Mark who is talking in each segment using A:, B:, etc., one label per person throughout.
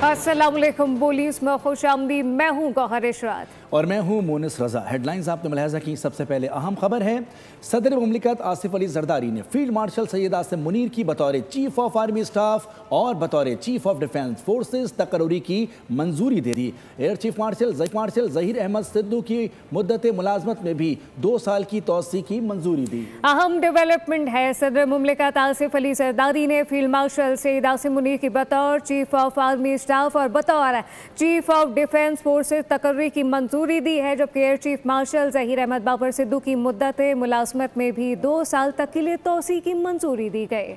A: अस्सलामुअलैकुम, बोलीस में खुशामदी। मैं हूँ गौहर इशरात
B: और मैं हूँ मोनिस रजा। हेडलाइंस आपने मुलाहिजा की। सबसे पहले अहम खबर है, सदर मुमलिकत आसिफ अली जरदारी ने फील्ड मार्शल सैयद आसिम मुनीर की बतौर चीफ ऑफ आर्मी स्टाफ और बतौर चीफ ऑफ डिफेंस फोर्सेस तकर्री की मंजूरी दे दी। Air chief marshal Zaheer Ahmed Sidhu की मुद्दत मुलाजमत में भी 2 साल की तोसी की मंजूरी दी।
A: अहम डेवलपमेंट है, सदर मुमलिकत आसिफ अली जरदारी ने फील्ड मार्शल सैयद आसिम मुनीर की बतौर चीफ ऑफ आर्मी स्टाफ और बतौर चीफ ऑफ डिफेंस फोर्सेस तकर्री की मंजूरी दी है, जबकि air chief marshal Zaheer Ahmed Babar Sidhu की मुद्दत मुलाजमत में भी 2 साल तक के लिए तोसी की मंजूरी दी गई।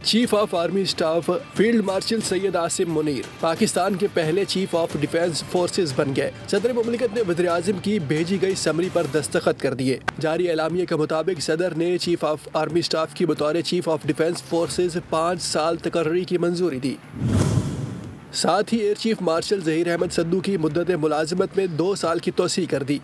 C: Chief of army staff field marshal Syed Asim Munir Pakistan के पहले चीफ ऑफ डिफेंस फोर्सेस बन गए। सदर मुमलिकत ने वज़ीर आज़म की भेजी गई समरी पर दस्तखत कर दिए। जारी एलामिया के मुताबिक सदर ने चीफ ऑफ आर्मी स्टाफ की बतौर चीफ ऑफ डिफेंस फोर्सेस 5 साल तकर्री की मंजूरी दी। साथ ही air chief marshal Zaheer Ahmed Sidhu की मुद्दत मुलाजमत में 2 साल की तोसी कर दी।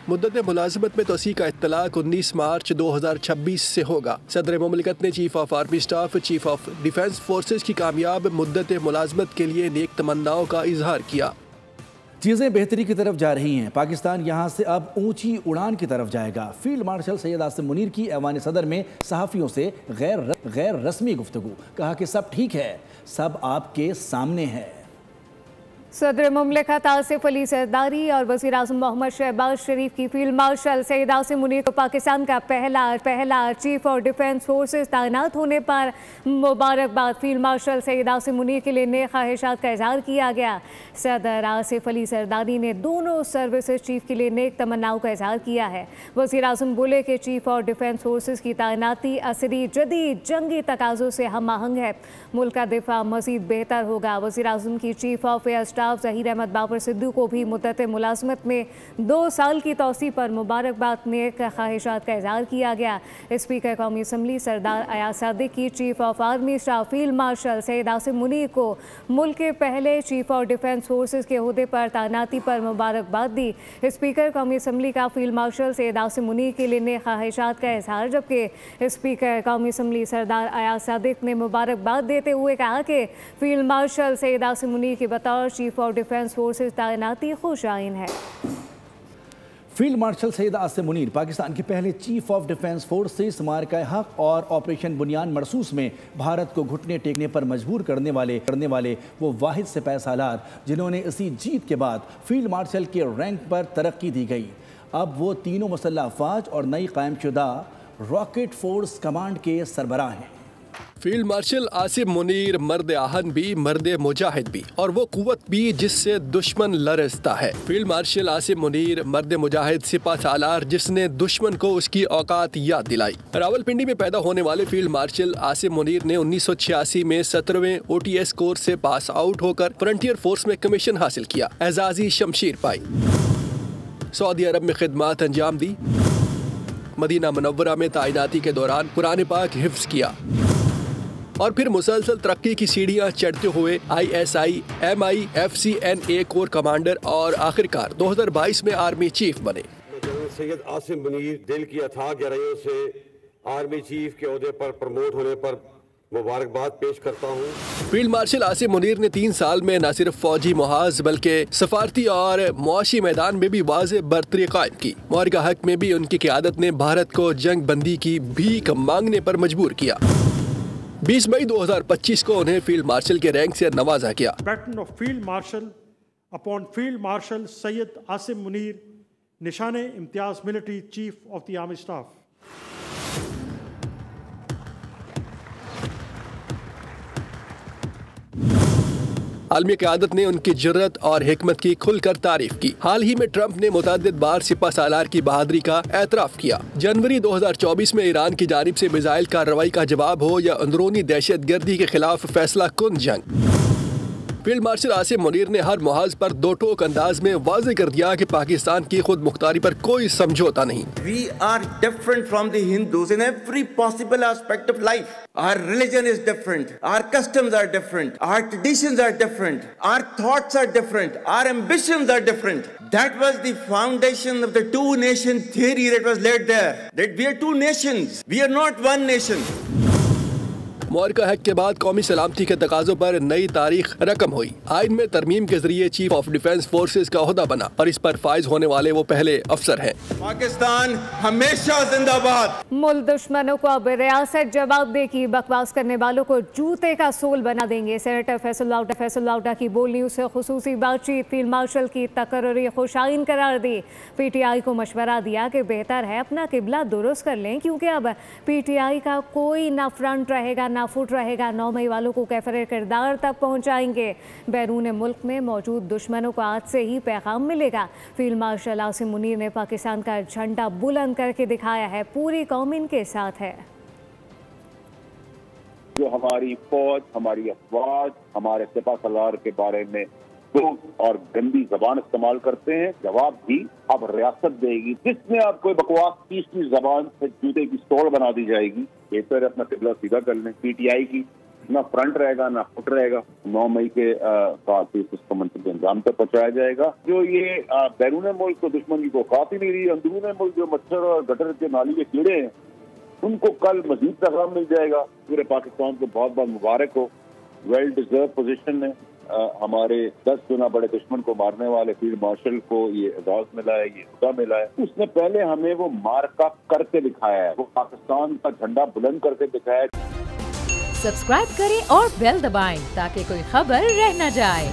C: मुद्दत मुलाजमत में तोसी का इत्तलाक 19 मार्च 2026 से होगा। सदर मुमलिकत ने chief of army staff, chief of defence forces की कामयाब मुद्दत मुलाजमत के लिए नेक तमन्नाओं का इजहार किया।
B: चीज़ें बेहतरी की तरफ जा रही हैं। पाकिस्तान यहाँ से अब ऊंची उड़ान की तरफ जाएगा। फील्ड मार्शल सैयद आसिम मुनीर की ऐवान सदर में सहाफ़ियों से गैर रस्मी गुफ्तगू। कहा कि सब ठीक है, सब आपके सामने है।
A: सदर मुमलिकत आसिफ अली जरदारी और वज़ीर आज़म मोहम्मद शहबाज शरीफ की फील्ड मार्शल सैयद आसिम मुनीर को पाकिस्तान का पहला चीफ ऑफ डिफेंस फोर्सेस तैनात होने पर मुबारकबाद। फील्ड मार्शल सैयद आसिम मुनीर के लिए नेक ख्वाहिशात का इजहार किया गया। सदर आसिफ अली जरदारी ने दोनों सर्विसेज चीफ के लिए नेक तमन्नाओं का इजहार किया है। वज़ीर आज़म बोले कि चीफ ऑफ डिफेंस फोर्सेस की तैनाती असरी जदीद जंगी तकाज़ों से हम आहंग है। मुल्क का दिफा मज़ीद बेहतर होगा। वज़ीर आज़म की chief of air staff Zaheer Ahmed Babar Sidhu को भी मुद्दत मुलाजमत में 2 साल की तोसी पर मुबारकबाद नेक ख्वाहिशात का इजहार किया गया। स्पीकर कौमी असम्बली सरदार अयाज सादिक की chief of army staff field marshal Syed Asim Munir को मुल्क के पहले चीफ ऑफ डिफेंस फोर्सेस के ओहदे पर तैनाती पर मुबारकबाद दी। स्पीकर कौमी असम्बली का फील्ड मार्शल सैयद आसिम मुनीर के लिए नेक ख्वाहिशात का इजहार, जबकि स्पीकर कौमी असम्बली सरदार अयाज सादिक ने मुबारकबाद देते हुए कहा कि फील्ड मार्शल सैयद आसिम मुनीर की बतौर चीफ ऑफ डिफेंस फोर्सेस तैनाती खुशाइन है।
B: फील्ड मार्शल सैयद आसिम मुनीर पाकिस्तान के पहले चीफ ऑफ डिफेंस फोर्सेस मार्का हक और ऑपरेशन बुनियान मरसूस में भारत को घुटने टेकने पर मजबूर करने वाले वो वाहिद सिपाही सालार जिन्होंने इसी जीत के बाद फील्ड मार्शल के रैंक पर तरक्की दी गई। अब वो तीनों मुसल्लह अफवाज और नई कायम शुदा रॉकेट फोर्स कमांड के सरबराह हैं।
C: फील्ड मार्शल आसिम मुनीर मर्द आहन भी, मर्द मुजाहिद भी और वो कुव्वत भी जिससे दुश्मन लरजता है। फील्ड मार्शल आसिम मुनीर मर्द मुजाहिद सिपा सालार जिसने दुश्मन को उसकी औकात याद दिलाई। रावलपिंडी में पैदा होने वाले फील्ड मार्शल आसिम मुनीर ने 1986 में 17वें OTS कोर्स से पास आउट होकर फ्रंटियर फोर्स में कमीशन हासिल किया। एजाजी शमशीर पाई। सऊदी अरब में खिदमात अंजाम दी। मदीना मुनव्वरा में तैनाती के दौरान कुरान पाक हिफ्ज किया और फिर मुसलसल तरक्की की सीढ़ियां चढ़ते हुए ISI, MI, FCNA core commander और आखिरकार 2022 में आर्मी चीफ बने।
D: जनरल सैयद आसिम मुनीर दिल की अथाह गहराइयों से आर्मी चीफ के ओहदे पर प्रमोट होने पर मुबारकबाद पेश करता हूँ।
C: फील्ड मार्शल आसिम मुनीर ने 3 साल में न सिर्फ फौजी मुहाज बल्कि सफारती और मुआशी मैदान में भी वाज़ेह बरतरी कायम की। मार्का हक में भी उनकी क़यादत ने भारत को जंग बंदी की भीख मांगने पर मजबूर किया। 20 मई 2025 को उन्हें फील्ड मार्शल के रैंक से नवाजा गया।
E: Baton of field marshal upon field marshal Syed Asim Munir, निशाने इम्तियाज military chief of the army staff.
C: आलमी क़यादत ने उनकी जुर्रत और हिकमत की खुलकर तारीफ की। हाल ही में ट्रंप ने मुतअद्दिद बार सिपा सालार की बहादुरी का एतराफ़ किया। जनवरी 2024 में ईरान की जानिब से मिसाइल कार्रवाई का जवाब हो या अंदरूनी दहशतगर्दी के खिलाफ फैसला कुन जंग, फील्ड मार्शल आसिम मुनीर ने हर मुहाज पर दो टोक अंदाज में वाज़ेह कर दिया कि पाकिस्तान की खुद मुख्तारी पर कोई समझौता नहीं।
F: We are different from the Hindus in every possible aspect of life. Our religion is different. Our customs are different. Our traditions are different. Our thoughts are different. Our ambitions are different. That was the foundation of the two-nation theory that was laid there. That we are two nations. We are not one nation.
C: मुआरका हैक के बाद कौमी सलामती के तकाजों पर नई तारीख रकम हुई। आइन में तरमीम के जरिए चीफ ऑफ डिफेंस फोर्सेज का ओहदा बना और इस पर फाइज होने वाले वो पहले अफसर हैं।
F: पाकिस्तान हमेशा जिंदाबाद।
A: मुल्क दुश्मनों को अब रियासत जवाब देगी, बकवास करने वालों को जूते का सोल बना देंगे। सेनेटर फैसल लाउडा की बोल न्यूज से खुसूसी बातचीत, फील्ड मार्शल की तकर्री खुशाइन करार दी। पीटीआई को मशवरा दिया कि बेहतर है अपना किबला दुरुस्त कर लें, क्योंकि अब पीटीआई का कोई ना फ्रंट रहेगा ना फुट रहेगा। 9 मई वालों को कैफरे किरदार तक पहुंचाएंगे। बैरून मुल्क में मौजूद दुश्मनों को आज से ही पैगाम मिलेगा। फील्ड मार्शल आसिम मुनीर ने पाकिस्तान का झंडा बुलंद करके दिखाया है, पूरी कौम इनके साथ है।
G: जो हमारी फौज, हमारी अफवाज, हमारे सिपा सलार के बारे में और गंदी जबान इस्तेमाल करते हैं, जवाब भी अब रियासत देगी। जिसमें आप कोई बकवास तीसरी जबान से जूते की सोल बना दी जाएगी। बेहतर अपना किबला सीधा कर लें। पीटीआई की ना फ्रंट रहेगा ना फुट रहेगा। 9 मई के बाद इसको मंतव्य अंजाम तक पहुंचाया जाएगा। जो ये बैरून मुल्क को दुश्मन की को औकात ही नहीं रही, अंदरून मुल्क जो मच्छर और गटर के नाली के कीड़े हैं उनको कल मजीद पैगाम मिल जाएगा। पूरे पाकिस्तान को बहुत बहुत मुबारक हो। वेल डिजर्व पोजीशन है। हमारे 10 गुना बड़े दुश्मन को मारने वाले फील्ड मार्शल को ये एजाज मिला है, ये हुदा मिला है। उसने पहले हमें वो मार्का करके दिखाया है, वो पाकिस्तान का झंडा बुलंद करके दिखाया है।
H: सब्सक्राइब करें और बेल दबाएं ताकि कोई खबर रह न जाए।